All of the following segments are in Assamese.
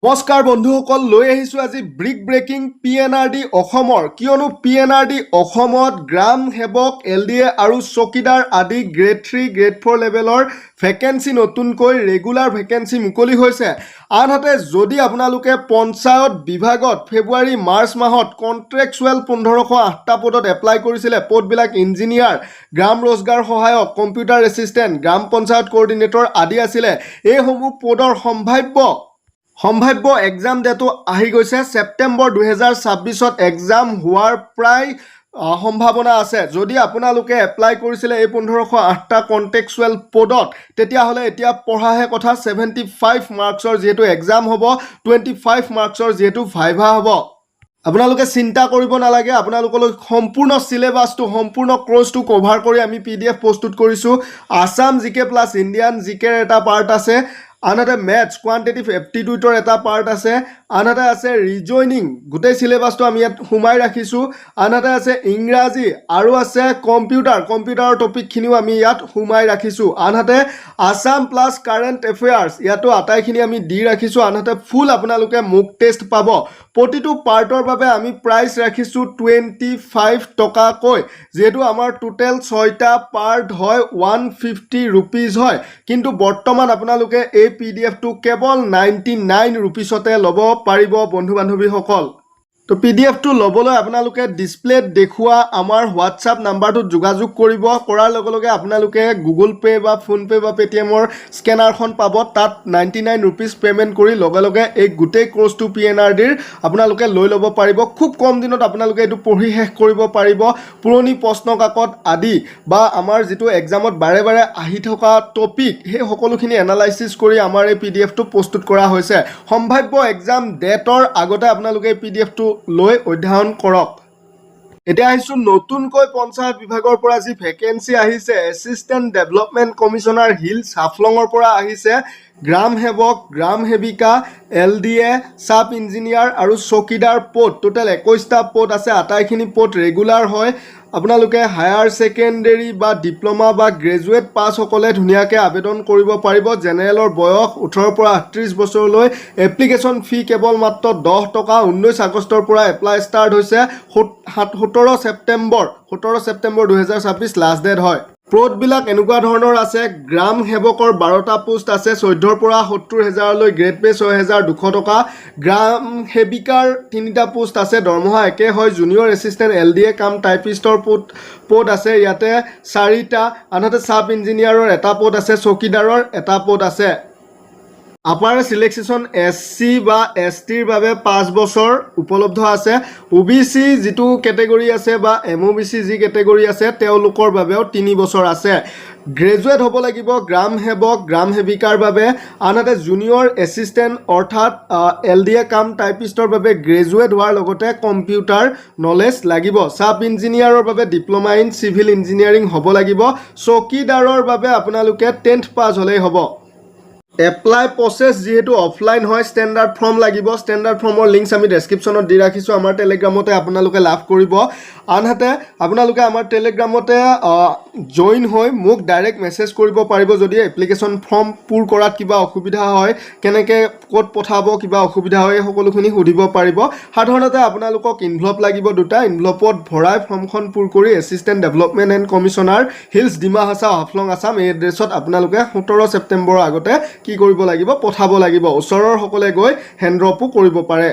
নমস্কাৰ বন্ধুসকল, লৈ আহিছোঁ আজি ব্ৰিক ব্ৰেকিং PNRD অসমৰ। কিয়নো PNRD অসমত গ্ৰাম সেৱক LDA আৰু চকীদাৰ আদি গ্ৰেড 3 গ্ৰেড 4 লেভেলৰ ভেকেঞ্চি নতুনকৈ ৰেগুলাৰ ভেকেঞ্চি মুকলি হৈছে। আনহাতে যদি আপোনালোকে পঞ্চায়ত বিভাগত ফেব্ৰুৱাৰী মাৰ্চ মাহত কণ্ট্ৰেকচুৱেল 1508টা পদত এপ্লাই কৰিছিলে, পদবিলাক ইঞ্জিনিয়াৰ, গ্ৰাম ৰোজগাৰ সহায়ক, কম্পিউটাৰ এছিষ্টেণ্ট, গ্ৰাম পঞ্চায়ত কোঅৰ্ডিনেটৰ আদি আছিলে। এইসমূহ পদৰ সম্ভাব্য এক্সাম ডেটো আহি গৈছে। ছেপ্টেম্বৰ 2026ত এক্সাম হোৱাৰ প্ৰায় সম্ভাৱনা আছে। যদি আপোনালোকে এপ্লাই কৰিছিলে এই 1508টা কণ্টেক্সুৱেল পদত, তেতিয়াহ'লে এতিয়া পঢ়াহে কথা। 75 মাৰ্কছৰ যিহেতু এক্সাম হ'ব, 25 মাৰ্কছৰ যিহেতু ভাইভা হ'ব। আপোনালোকে চিন্তা কৰিব নালাগে, আপোনালোকলৈ সম্পূৰ্ণ চিলেবাছটো, সম্পূৰ্ণ কোৰ্চটো কভাৰ কৰি আমি PDF প্ৰস্তুত কৰিছোঁ। আছাম জিকে প্লাছ ইণ্ডিয়ান জিকেৰ এটা পাৰ্ট আছে, আনহাতে মেথছ কোৱান্টিটিভ এপ্টিটিউডৰ এটা পাৰ্ট আছে, আনহাতে আছে ৰিজইনিং, গোটেই চিলেবাছটো আমি ইয়াত সোমাই ৰাখিছোঁ, আনহাতে আছে ইংৰাজী আৰু আছে কম্পিউটাৰৰ টপিকখিনিও আমি ইয়াত সোমাই ৰাখিছোঁ, আনহাতে আছাম প্লাছ কাৰেণ্ট এফেয়াৰ্ছ ইয়াতো আটাইখিনি আমি দি ৰাখিছোঁ। আনহাতে ফুল আপোনালোকে মোক টেষ্ট পাব। প্ৰতিটো পাৰ্টৰ বাবে আমি প্ৰাইচ ৰাখিছোঁ 25 টকাকৈ। যিহেতু আমাৰ টোটেল 6টা পাৰ্ট হয়, 150 ৰুপিজ হয়, কিন্তু বৰ্তমান আপোনালোকে এই PDFটো কেৱল 99 ৰুপিছতে ল'ব পাৰিব বন্ধু বান্ধৱীসকল। তো PDFটো ল'বলৈ আপোনালোকে ডিছপ্লেত দেখুওৱা আমাৰ হোৱাটছআপ নাম্বাৰটোত যোগাযোগ কৰিব। কৰাৰ লগে লগে আপোনালোকে গুগল পে' বা ফোনপে' বা পেটিএমৰ স্কেনাৰখন পাব। তাত 99 ৰুপিজ পে'মেণ্ট কৰি লগে লগে এই গোটেই কোৰ্চটো PNRDৰ আপোনালোকে লৈ ল'ব পাৰিব। খুব কম দিনত আপোনালোকে এইটো পঢ়ি শেষ কৰিব পাৰিব। পুৰণি প্ৰশ্ন কাকত আদি বা আমাৰ যিটো এক্সামত বাৰে বাৰে আহি থকা টপিক, সেই সকলোখিনি এনালাইচিছ কৰি আমাৰ এই PDFটো প্ৰস্তুত কৰা হৈছে। সম্ভাব্য এক্সাম ডেটৰ আগতে আপোনালোকে এই PDFটো লৈ অধ্যয়ন কৰক। এতিয়া আহিছোঁ নতুনকৈ পঞ্চায়ত বিভাগৰ পৰা যি ভেকেঞ্চি আহিছে। এছিষ্টেণ্ট ডেভেলপমেণ্ট কমিশ্যনাৰ হিলছ হাফলঙৰ পৰা আহিছে। গ্ৰাম সেৱক, গ্ৰাম সেৱিকা, LDA, চাব ইঞ্জিনিয়াৰ আৰু চকীদাৰ পদ, টোটেল 21টা পদ আছে। আটাইখিনি পদ ৰেগুলাৰ হয়। আপোনালোকে হায়াৰ ছেকেণ্ডেৰী বা ডিপ্ল'মা বা গ্ৰেজুৱেট পাছসকলে ধুনীয়াকৈ আবেদন কৰিব পাৰিব। জেনেৰেলৰ বয়স 18 পৰা 38 বছৰলৈ। এপ্লিকেশ্যন ফি কেৱল মাত্ৰ 10 টকা। 19 আগষ্টৰ পৰা এপ্লাই ষ্টাৰ্ট হৈছে। 17 ছেপ্টেম্বৰ 2026 লাষ্ট ডেট হয়। পদবিলাক এনেকুৱা ধৰণৰ আছে। গ্ৰাম সেৱকৰ 12টা পোষ্ট আছে, 14 পৰা 70,000লৈ, গ্ৰেড পে 6,200 টকা। গ্ৰাম সেৱিকাৰ 3টা পোষ্ট আছে, দৰমহা একে হয়। জুনিয়ৰ এছিষ্টেণ্ট LDA কাম টাইপিষ্টৰ পদ আছে ইয়াতে 4টা। আনহাতে চাব ইঞ্জিনিয়াৰৰ এটা পদ আছে, চকীদাৰৰ এটা পদ আছে। আপাৰ চিলেকশ্যন SC বা STৰ বাবে 5 বছৰ উপলব্ধ আছে। OBC যিটো কেটেগৰী আছে বা MOBC যি কেটেগৰী আছে, তেওঁলোকৰ বাবেও 3 বছৰ আছে। গ্ৰেজুৱেট হ'ব লাগিব গ্ৰাম সেৱক, গ্ৰাম সেৱিকাৰ বাবে। আনহাতে জুনিয়ৰ এছিষ্টেণ্ট অৰ্থাৎ LDA কাম টাইপিষ্টৰ বাবে গ্ৰেজুৱেট হোৱাৰ লগতে কম্পিউটাৰ নলেজ লাগিব। চাব ইঞ্জিনিয়াৰৰ বাবে ডিপ্ল'মা ইন চিভিল ইঞ্জিনিয়াৰিং হ'ব লাগিব। চকীদাৰৰ বাবে আপোনালোকে 10th পাছ হ'লেই হ'ব। এপ্লাই প্ৰচেছ যিহেতু অফলাইন হয়, ষ্টেণ্ডাৰ্ড ফৰ্ম লাগিব। ষ্টেণ্ডাৰ্ড ফৰ্মৰ লিংকছ আমি ডেছক্ৰিপশ্যনত দি ৰাখিছোঁ। আমাৰ টেলিগ্ৰামতে আপোনালোকে লাভ কৰিব। আনহাতে আপোনালোকে আমাৰ টেলিগ্ৰামতে জইন হৈ মোক ডাইৰেক্ট মেছেজ কৰিব পাৰিব যদি এপ্লিকেশ্যন ফৰ্ম পূৰ কৰাত কিবা অসুবিধা হয়, কেনেকৈ ক'ত পঠাব কিবা অসুবিধা হয়, এই সকলোখিনি সুধিব পাৰিব। সাধাৰণতে আপোনালোকক ইনভলভ লাগিব 2টা। ইনভলভত ভৰাই ফৰ্মখন পূৰ কৰি assistant development and commissioner hills Dima Hasao Haflong Assam, এই এড্ৰেছত আপোনালোকে 17 ছেপ্টেম্বৰৰ আগতে কি কৰিব লাগিব, পঠাব লাগিব। ওচৰৰ সকলে গৈ হেণ্ডড্ৰপো কৰিব পাৰে।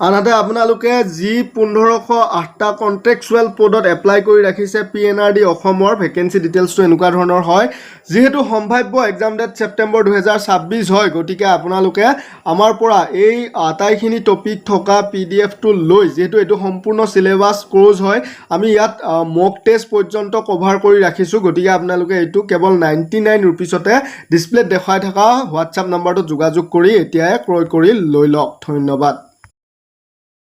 আনহাতে আপোনালোকে যি 1508টা কণ্ট্ৰেকচুৱেল পদত এপ্লাই কৰি ৰাখিছে PNRD অসমৰ, ভেকেঞ্চি ডিটেইলছটো এনেকুৱা ধৰণৰ হয়। যিহেতু সম্ভাব্য এক্সাম ডেট ছেপ্টেম্বৰ 2026 হয়, গতিকে আপোনালোকে আমাৰ পৰা এই আটাইখিনি টপিক থকা PDFটো লৈ, যিহেতু এইটো সম্পূৰ্ণ চিলেবাছ কোৰ্চ হয়, আমি ইয়াত মক টেষ্ট পৰ্যন্ত কভাৰ কৰি ৰাখিছোঁ। গতিকে আপোনালোকে এইটো কেৱল 99 ৰুপিছতে ডিছপ্লেত দেখাই থকা হোৱাটছআপ নাম্বাৰটোত যোগাযোগ কৰি এতিয়াই ক্ৰয় কৰি লৈ লওক। ধন্যবাদ।